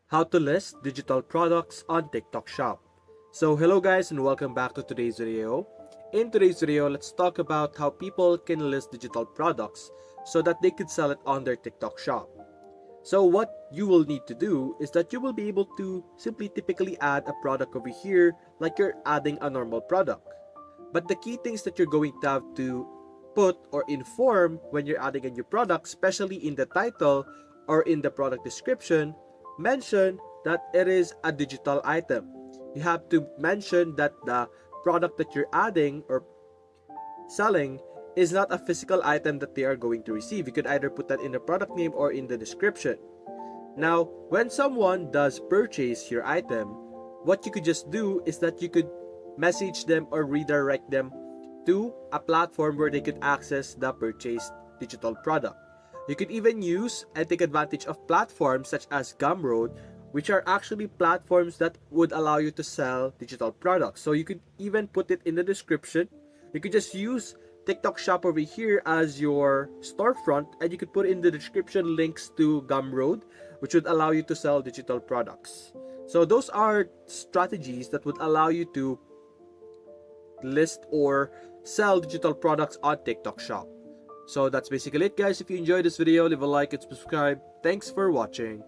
How to list digital products on TikTok Shop. So hello guys and welcome back to today's video. In today's video, let's talk about how people can list digital products so that they could sell it on their TikTok Shop. So what you will need to do is that you will be able to simply typically add a product over here like you're adding a normal product. But the key things that you're going to have to put or inform when you're adding a new product, especially in the title or in the product description, mention that it is a digital item. You have to mention that the product that you're adding or selling is not a physical item that they are going to receive. You could either put that in the product name or in the description. Now, when someone does purchase your item, what you could just do is that you could message them or redirect them to a platform where they could access the purchased digital product. You could even use and take advantage of platforms such as Gumroad, which are actually platforms that would allow you to sell digital products. So you could even put it in the description. You could just use TikTok Shop over here as your storefront, and you could put in the description links to Gumroad, which would allow you to sell digital products. So those are strategies that would allow you to list or sell digital products on TikTok Shop. So that's basically it guys. If you enjoyed this video, leave a like and subscribe. Thanks for watching.